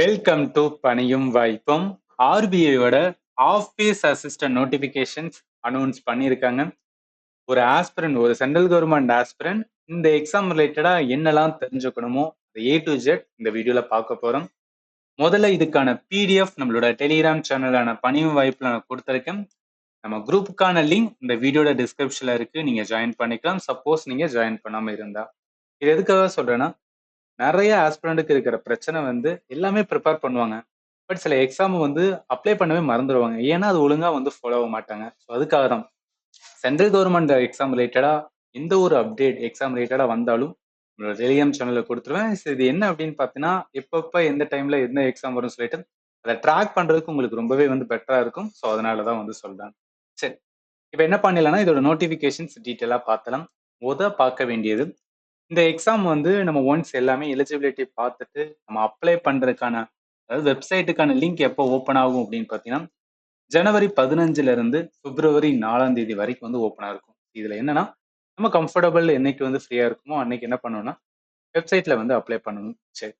Welcome to பணியும் வாய்ப்பும். ஆர்பிஐயோட office assistant notifications announce பண்ணியிருக்காங்க. ஒரு ஆஸ்பிரண்ட், ஒரு சென்ட்ரல் கவர்மெண்ட் ஆஸ்பிரண்ட் இந்த எக்ஸாம் ரிலேட்டடா என்னெல்லாம் தெரிஞ்சுக்கணுமோ ஏ டு ஜெட் இந்த வீடியோல பார்க்க போறோம். முதல்ல இதுக்கான பிடிஎஃப் நம்மளோட டெலிகிராம் சேனலான பணியும் வாய்ப்புல நான் கொடுத்துருக்கேன். நம்ம குரூப்புக்கான லிங்க் இந்த வீடியோட டிஸ்கிரிப்ஷன்ல இருக்கு, நீங்க ஜாயின் பண்ணிக்கலாம். சப்போஸ் நீங்க ஜாயின் பண்ணாம இருந்தா. இது எதுக்காக சொல்றேன்னா, நிறைய ஆஸ்பிரண்ட்டுக்கு இருக்கிற பிரச்சனை வந்து எல்லாமே ப்ரிப்பேர் பண்ணுவாங்க. பட் சில எக்ஸாம் வந்து அப்ளை பண்ணவே மறந்துடுவாங்க. ஏன்னா அது ஒழுங்கா வந்து ஃபாலோ ஆக மாட்டாங்க. ஸோ அதுக்காக தான் சென்ட்ரல் கவர்மெண்ட் எக்ஸாம் ரிலேட்டடா எந்த ஒரு அப்டேட் எக்ஸாம் ரிலேட்டடா வந்தாலும் நம்மளோட டெலிகிராம் சேனல்ல கொடுத்துருவேன். இது என்ன அப்படின்னு பார்த்தீங்கன்னா, எப்பப்ப எந்த டைம்ல எந்த எக்ஸாம் வரும்னு சொல்லிட்டு அதை ட்ராக் பண்றதுக்கு உங்களுக்கு ரொம்பவே வந்து பெட்டரா இருக்கும். ஸோ அதனால தான் வந்து சொல்றேன். சரி, இப்போ என்ன பண்ணிடலாம்னா இதோட நோட்டிஃபிகேஷன்ஸ் டீட்டெயிலாக பார்த்தலாம். பார்க்க வேண்டியது, இந்த எக்ஸாம் வந்து நம்ம ஒன்ஸ் எல்லாமே எலிஜிபிலிட்டி பார்த்துட்டு நம்ம அப்ளை பண்றதுக்கான, அதாவது வெப்சைட்டுக்கான லிங்க் எப்போ ஓப்பன் ஆகும் அப்படின்னு பார்த்தீங்கன்னா, ஜனவரி 15ல இருந்து பிப்ரவரி 4ஆம் தேதி வரைக்கும் வந்து ஓப்பனா இருக்கும். இதுல என்னன்னா, நம்ம கம்ஃபர்டபுள் என்னைக்கு வந்து ஃப்ரீயா இருக்குமோ அன்னைக்கு என்ன பண்ணணும்னா வெப்சைட்ல வந்து அப்ளை பண்ணணும். சரி,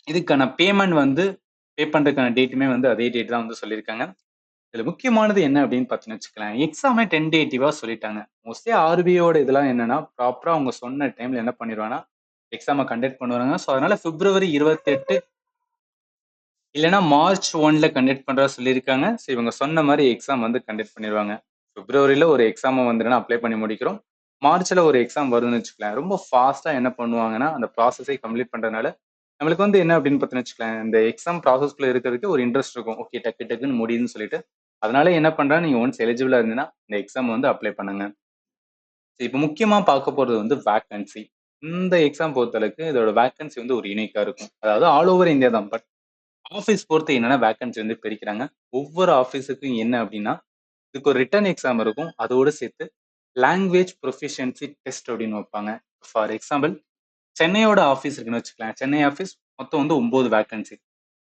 இதுக்கான பேமெண்ட் வந்து பே பண்றதுக்கான டேட்டுமே வந்து அதே டேட் தான் வந்து சொல்லியிருக்காங்க. இதுல முக்கியமானது என்ன அப்படின்னு பார்த்தீங்கன்னு வச்சுக்கலாம், எக்ஸாமே டென்டேட்டிவா சொல்லிட்டாங்க. மோஸ்ட்லி ஆர்பிஐயோட இதெல்லாம் என்னன்னா, ப்ராப்பரா அவங்க சொன்ன டைம்ல என்ன பண்ணிடுவாங்கன்னா எக்ஸாமை கண்டக்ட் பண்ணுவாங்க. ஸோ அதனால பிப்ரவரி 28 இல்லைன்னா மார்ச் 1ல கண்டக்ட் பண்றதா சொல்லியிருக்காங்க. ஸோ இவங்க சொன்ன மாதிரி எக்ஸாம் வந்து கண்டக்ட் பண்ணிடுவாங்க. பிப்ரவரியில ஒரு எக்ஸாமை வந்து அப்ளை பண்ணி முடிக்கிறோம். மார்ச்ல ஒரு எக்ஸாம் வருதுன்னு வச்சுக்கலாம். ரொம்ப ஃபாஸ்டா என்ன பண்ணுவாங்கன்னா, அந்த ப்ராசஸை கம்ப்ளீட் பண்றதுனால நம்மளுக்கு வந்து என்ன அப்படின்னு பார்த்தீங்கன்னு வச்சுக்கலாம், இந்த எக்ஸாம் ப்ராசஸ்க்குள்ள இருக்கிறதுக்கு ஒரு இன்ட்ரெஸ்ட் இருக்கும். ஓகே, டக்கு டக்குன்னு முடியுதுன்னு சொல்லிட்டு. அதனால என்ன பண்றேன், நீங்க ஒன்ஸ் எலிஜிபிளா இருந்தீங்கன்னா இந்த எக்ஸாம் வந்து அப்ளை பண்ணுங்க. இப்போ முக்கியமா பார்க்க போறது வந்து வேக்கன்சி. இந்த எக்ஸாம் பொறுத்தளவுக்கு இதோட வேக்கன்சி வந்து ஒரு யூனிக்கா இருக்கும். அதாவது ஆல் ஓவர் இந்தியா தான். பட் ஆஃபீஸ் பொறுத்து என்னன்னா வேக்கன்சி வந்து பிரிக்கிறாங்க. ஒவ்வொரு ஆஃபீஸுக்கும் என்ன அப்படின்னா, இதுக்கு ஒரு ரிட்டன் எக்ஸாம் இருக்கும். அதோடு சேர்த்து லாங்குவேஜ் ப்ரொஃபிஷியன்சி டெஸ்ட் அப்படின்னு வைப்பாங்க. ஃபார் எக்ஸாம்பிள், சென்னையோட ஆஃபீஸ் இருக்குன்னு வச்சுக்கலாம். சென்னை ஆஃபீஸ் மொத்தம் வந்து 9 வேக்கன்சி.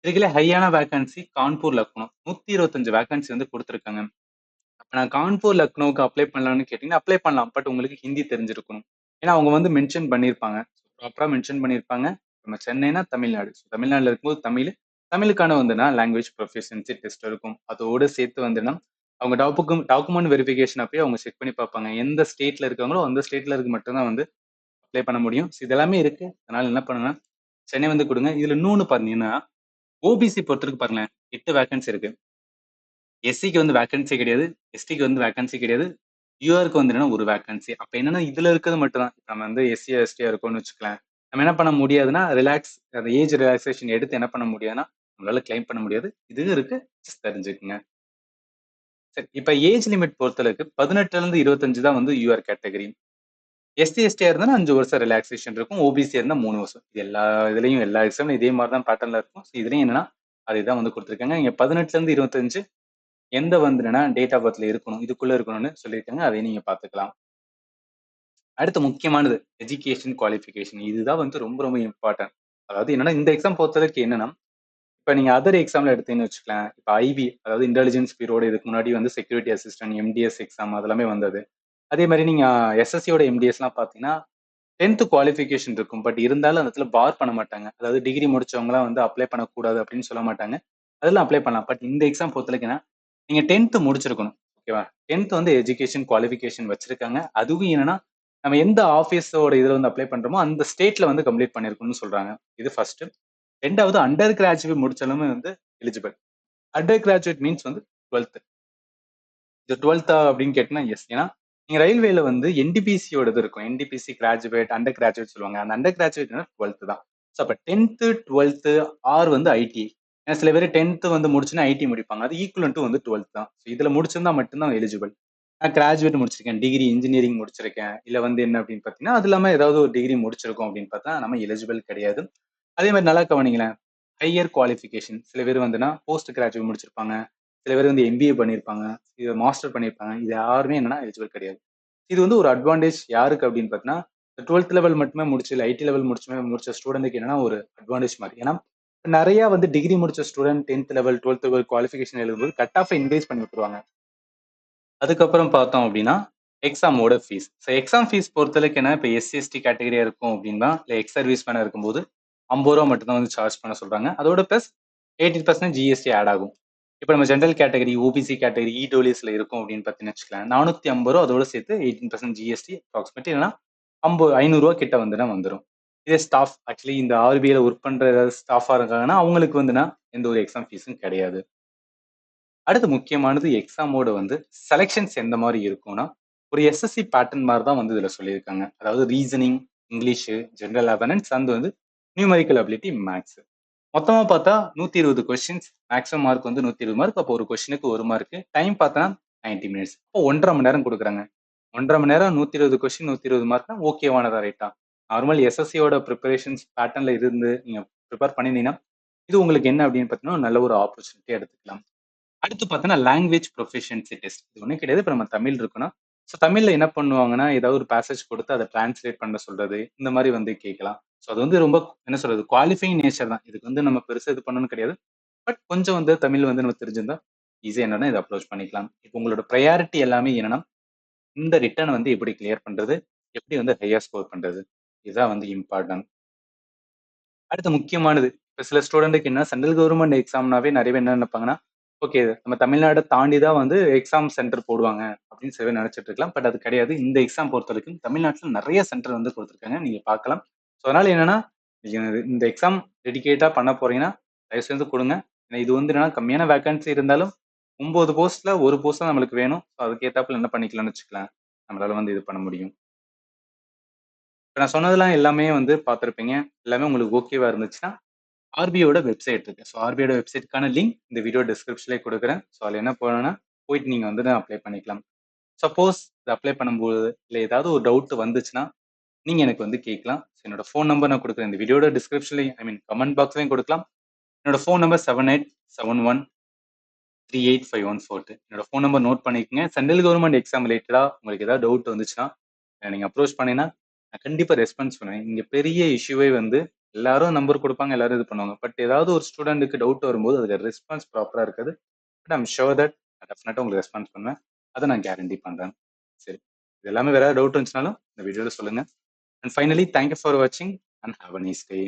இதுக்குள்ள ஹையான வேக்கன்சி கான்பூர், லக்னோ 125 வேக்கன்சி வந்து கொடுத்துருக்காங்க. அப்ப நான் கான்பூர், லக்னோவுக்கு அப்ளை பண்ணலாம்னு கேட்டீங்கன்னா, அப்ளை பண்ணலாம். பட் உங்களுக்கு ஹிந்தி தெரிஞ்சிருக்கணும். ஏன்னா அவங்க வந்து மென்ஷன் பண்ணியிருப்பாங்க. ப்ராப்பரா மென்ஷன் பண்ணியிருப்பாங்க. நம்ம சென்னைனா தமிழ்நாடு. தமிழ்நாடுல இருக்கும்போது தமிழ், தமிழுக்கான வந்துன்னா லாங்குவேஜ் ப்ரொஃபிஷியன்சி டெஸ்ட் இருக்கும். அதோடு சேர்த்து வந்துன்னா அவங்க டாக்குமெண்ட் வெரிஃபிகேஷன் அப்பயே அவங்க செக் பண்ணி பார்ப்பாங்க. எந்த ஸ்டேட்ல இருக்காங்களோ அந்த ஸ்டேட்ல இருக்கு மட்டும் தான் வந்து அப்ளை பண்ண முடியும். ஸோ இது எல்லாமே இருக்கு. அதனால என்ன பண்ணுங்க, சென்னை வந்து கொடுங்க. இதுல இன்னொன்னு பார்த்தீங்கன்னா, ஓபிசி பொறுத்தவரைக்கும் பாருங்களேன், 8 வேக்கன்சி இருக்கு. எஸ்சிக்கு வந்து வேக்கன்சி கிடையாது. எஸ்டிக்கு வந்து வேக்கன்சி கிடையாது. யூஆருக்கு வந்து என்னன்னா ஒரு வேக்கன்சி. அப்ப என்னன்னா இதுல இருக்கிறது மட்டும் தான். நம்ம வந்து எஸ்சியா, எஸ்டியா இருக்கோம்னு வச்சுக்கலாம். நம்ம என்ன பண்ண முடியாதுன்னா, அந்த ஏஜ் ரிலாக்சேஷன் எடுத்து என்ன பண்ண முடியாதுன்னா, நம்மளால கிளைம் பண்ண முடியாது. இது இருக்கு. ஜஸ்ட் தெரிஞ்சுக்கங்க. சரி, இப்ப ஏஜ் லிமிட் பொறுத்தளவுக்கு 18ல இருந்து 25 தான் வந்து யூஆர் கேட்டகரி. எஸ்சி, எஸ்டியா இருந்தா 5 வருஷம் ரிலாக்சேஷன் இருக்கும். ஓபிசியா இருந்தா 3 வருஷம். இது எல்லா இதுலயும் எல்லா எக்ஸாம்லயும் இதே மாதிரி தான் பேட்டர்ன்ல இருக்கும். ஸோ இதுலயும் என்னன்னா, அதுதான் வந்து குடுத்துருக்காங்க. இங்க 18ல இருந்து 25 எந்த வந்துன்னா டேட் ஆஃப் பர்த்ல இருக்கணும், இதுக்குள்ள இருக்கணும்னு சொல்லியிருக்காங்க. அதையும் நீங்க பார்த்துக்கலாம். அடுத்து முக்கியமானது எஜுகேஷன் குவாலிஃபிகேஷன். இதுதான் வந்து ரொம்ப ரொம்ப இம்பார்ட்டன்ட். அதாவது என்னன்னா, இந்த எக்ஸாம் பொறுத்தவரைக்கும் என்னன்னா, இப்ப நீங்க அதர் எக்ஸாம்ல எடுத்தீங்கன்னு வச்சுக்கலாம். இப்ப ஐபி, அதாவது இன்டெலிஜென்ஸ் பியூரோட இதுக்கு முன்னாடி வந்து செக்யூரிட்டி அசிஸ்டன்ட், எம்டிஎஸ் எக்ஸாம் அதெல்லாமே வந்தது. அதே மாதிரி நீங்க எஸ்எஸ்சியோட எம்டிஎஸ்லாம் பார்த்தீங்கன்னா 10th குவாலிஃபிகேஷன் இருக்கும். பட் இருந்தாலும் அந்த இடத்துல பார் பண்ண மாட்டாங்க. அதாவது டிகிரி முடிச்சவங்கலாம் வந்து அப்ளை பண்ணக்கூடாது அப்படின்னு சொல்ல மாட்டாங்க. அதெல்லாம் அப்ளை பண்ணலாம். பட் இந்த எக்ஸாம் பொறுத்தவரைக்கும் நீங்க 10th முடிச்சிருக்கணும். ஓகேவா? 10th வந்து எஜுகேஷன் குவாலிஃபிகேஷன் வச்சிருக்காங்க. அதுவும் என்னன்னா, நம்ம எந்த ஆஃபீஸோட இதுல வந்து அப்ளை பண்றோமோ, அந்த ஸ்டேட்ல வந்து கம்ப்ளீட் பண்ணியிருக்கணும்னு சொல்றாங்க. இது ஃபர்ஸ்ட். 2வது அண்டர் கிராஜுவேட் முடிச்சாலுமே வந்து எலிஜிபிள். அண்டர் கிராஜுவேட் மீன்ஸ் வந்து 12th. இது 12தா அப்படின்னு கேட்டீங்கன்னா, எஸ். ஏன்னா, நீங்க ரயில்வேல வந்து என்டிபிசியோட இது இருக்கும். என்டிபிசி கிராஜுவேட், அண்டர் கிராஜுவேட் சொல்லுவாங்க. அந்த அண்டர் கிராஜுவேட்னா 12th தான். ஸோ அப்ப 10th, 12th ஆர் வந்து ஐடி. ஏன்னா சில பேர் 10th வந்து முடிச்சுன்னா ஐடி முடிப்பாங்க. அது ஈக்குவலன்ட் வந்து 12th தான். ஸோ இதுல முடிச்சிருந்தா மட்டும் தான் எலிஜிபிள். நான் கிராஜுவேட் முடிச்சிருக்கேன், டிகிரி இன்ஜினியரிங் முடிச்சிருக்கேன். இல்ல வந்து என்ன அப்படின்னு பார்த்தீங்கன்னா, அது இல்லாம ஏதாவது ஒரு டிகிரி முடிச்சிருக்கோம் அப்படின்னு பார்த்தா நம்ம எலிஜிபிள் கிடையாது. அதே மாதிரி நல்லா கவனிங்களேன். Higher qualification. சில பேர் வந்துன்னா போஸ்ட் கிராஜுவேட் முடிச்சிருப்பாங்க. சில பேர் வந்து எம்பிஏ பண்ணியிருப்பாங்க. இது மாஸ்டர் பண்ணியிருப்பாங்க. இது யாருமே என்னன்னா எலிஜிபிள் கிடையாது. இது வந்து ஒரு அட்வான்டேஜ் யாருக்கு அப்படின்னு பார்த்தீங்கன்னா, 12th லெவல் மட்டுமே முடிச்சு, இல்ல ஐடி லெவல் முடிச்ச ஸ்டூடெண்ட்க்கு என்னன்னா ஒரு அட்வான்டேஜ் மாதிரி. ஏன்னா நிறைய வந்து டிகிரி முடிச்ச student 10th level, 12th level qualification எழுதும்போது கட் ஆஃப் இன்க்ரீஸ் பண்ணி விட்டுருவாங்க. அதுக்கப்புறம் பார்த்தோம் அப்படின்னா, எக்ஸாமோட ஃபீஸ். ஸோ எக்ஸாம் ஃபீஸ் பொறுத்தளவுக்கு என்ன, இப்போ எஸ்சி, எஸ்டி கேட்டகரியா இருக்கும் அப்படின்னா, இல்ல எக்ஸ் சர்வீஸ் மேனா இருக்கும்போது ரூ. 50 மட்டும் தான் வந்து சார்ஜ் பண்ண சொல்றாங்க. அதோட பிளஸ் 18% ஜிஎஸ்டி ஆட் ஆகும். இப்போ நம்ம ஜென்ரல் கேட்டகரி, ஓபிசி கேட்டகரி, இடபிள்யூஎஸ்ல இருக்கும் அப்படின்னு பார்த்தீங்கன்னு வச்சுக்கலாம். ரூ. 450 அதோட சேர்த்து 18% ஜிஎஸ்டி அப்ராக்சிமேட்லி இல்லைன்னா ரூ. 500 கிட்ட வந்துடும். இதே ஸ்டாஃப் ஆக்சுவலி இந்த ஆர்பிஐல ஒர்க் பண்ற ஏதாவது ஸ்டாஃபா இருக்காங்கன்னா அவங்களுக்கு வந்துன்னா எந்த ஒரு எக்ஸாம் ஃபீஸும் கிடையாது. அடுத்து முக்கியமானது எக்ஸாமோட வந்து செலெக்ஷன்ஸ் எந்த மாதிரி இருக்கும்னா ஒரு எஸ்எஸ்சி பேட்டர்ன் மாதிரி தான் வந்து இதுல சொல்லியிருக்காங்க. அதாவது reasoning, English, general awareness and வந்து நியூமரிக்கல் அபிலிட்டி, மேக்ஸ். மொத்தமா பார்த்தா 120 கொஸ்டின்ஸ், மேக்ஸிமம் மார்க் வந்து 120 மார்க். அப்போ ஒரு கொஸ்டினுக்கு 1 மார்க். டைம் பார்த்தா 90 மினிட்ஸ். அப்போ 1.5 மணி நேரம் கொடுக்குறாங்க. 1.5 மணி நேரம் 120 கொஸ்டின் 120 மார்க்னா ஓகேவானதா ரைட்டா? நார்மல் எஸ்எஸ்சியோட ப்ரிப்பரேஷன்ஸ் பேட்டர்ன்ல இருந்து நீங்க ப்ரிப்பேர் பண்ணிருந்தீங்கன்னா இது உங்களுக்கு என்ன அப்படின்னு பார்த்தீங்கன்னா நல்ல ஒரு ஆப்பர்ச்சுனிட்டி எடுத்துக்கலாம். அடுத்து பார்த்தீங்கன்னா லாங்குவேஜ் ப்ரொஃபிஷியன்சி டெஸ்ட். இது ஒன்றும் கிடையாது. இப்போ நம்ம தமிழ் இருக்குன்னா ஸோ தமிழ்ல என்ன பண்ணுவாங்கன்னா ஏதாவது ஒரு பேசேஜ் கொடுத்து அதை டிரான்ஸ்லேட் பண்ண சொல்றது இந்த மாதிரி வந்து கேட்கலாம். ஸோ அது வந்து ரொம்ப என்ன சொல்றது குவாலிஃபைங் நேச்சர் தான். இதுக்கு வந்து நம்ம பெருசாக இது பண்ணணும்னு கிடையாது. பட் கொஞ்சம் வந்து தமிழ் வந்து நம்ம தெரிஞ்சிருந்தா ஈஸியாக என்னன்னா இதை அப்ரோச் பண்ணிக்கலாம். இப்போ உங்களோட ப்ரையாரிட்டி எல்லாமே என்னன்னா இந்த ரிட்டர்ன் வந்து எப்படி கிளியர் பண்றது, எப்படி வந்து ஹையா ஸ்கோர் பண்றது, இதுதான் வந்து இம்பார்ட்டன்ட். அடுத்து முக்கியமானது இப்போ சில ஸ்டூடெண்ட்டுக்கு என்ன சென்ட்ரல் கவர்மெண்ட் எக்ஸாம்னாவே நிறைய பேர் என்ன நினைப்பாங்கன்னா ஓகே நம்ம தமிழ்நாடை தாண்டி தான் வந்து எக்ஸாம் சென்டர் போடுவாங்க அப்படின்னு சில பேர் நினைச்சிட்டு இருக்கலாம். பட் அது கிடையாது. இந்த எக்ஸாம் பொறுத்த வரைக்கும் தமிழ்நாட்டில் நிறைய சென்டர் வந்து கொடுத்துருக்காங்க, நீங்க பார்க்கலாம். ஸோ அதனால என்னன்னா நீங்க இந்த எக்ஸாம் டெடிகேட்டா பண்ண போறீங்கன்னா தயவு செஞ்சு கொடுங்க. ஏன்னா இது வந்து என்னன்னா கம்மியான வேகன்சி இருந்தாலும் 9 போஸ்ட்ல ஒரு போஸ்ட் தான் நம்மளுக்கு வேணும். ஸோ அதுக்கேற்றாப்புல என்ன பண்ணிக்கலாம்னு வச்சுக்கலாம், நம்மளால வந்து இது பண்ண முடியும். இப்போ நான் சொன்னதெல்லாம் எல்லாமே வந்து பார்த்துருப்பீங்க. எல்லாமே உங்களுக்கு ஓகேவா இருந்துச்சுன்னா ஆர்பிஐயோட வெப்சைட் இருக்கு. ஸோ ஆர்பிஐயோட வெப்சைட்க்கான லிங்க் இந்த வீடியோ டிஸ்கிரிப்ஷன்லேயே கொடுக்குறேன். ஸோ அதில் என்ன போகணும்னா போயிட்டு நீங்கள் வந்து அப்ளை பண்ணிக்கலாம். சப்போஸ் இது அப்ளை பண்ணும்போது இல்லை ஏதாவது ஒரு டவுட் வந்துச்சுன்னா நீங்கள் எனக்கு வந்து கேட்கலாம். ஸோ என்னோட ஃபோன் நம்பர் நான் கொடுக்குறேன். இந்த வீடியோட டிஸ்கிரிப்ஷன்லையும் கமெண்ட் பாக்ஸ்லையும் கொடுக்கலாம். என்னோட ஃபோன் நம்பர் 7871385142. என்னோட ஃபோன் நம்பர் நோட் பண்ணிக்கோங்க. சென்ட்ரல் கவர்மெண்ட் எக்ஸாம் ரிலேட்டடாக உங்களுக்கு ஏதாவது டவுட் வந்துச்சுன்னா நீங்கள் அப்ரோச் பண்ணினா நான் கண்டிப்பாக ரெஸ்பான்ஸ் பண்ணுவேன். இங்கே பெரிய இஷ்யூவே வந்து எல்லாரும் நம்பர் கொடுப்பாங்க, எல்லாரும் இது பண்ணுவாங்க. பட் ஏதாவது ஒரு ஸ்டூடெண்ட்டுக்கு டவுட் வரும்போது அதுக்கு ரெஸ்பான்ஸ் ப்ராப்பராக இருக்காது. பட் ஐம் ஷோர் தட் நான் டெஃபினட்டாக உங்களுக்கு ரெஸ்பான்ஸ் பண்ணுவேன். அதை நான் கேரண்டி பண்ணுறேன். சரி, இது எல்லாமே வேற ஏதாவது டவுட் இருந்துச்சுனாலும் இந்த வீடியோவில் சொல்லுங்கள். அண்ட் ஃபைனலி தேங்க்யூ ஃபார் வாட்சிங் and have a nice day.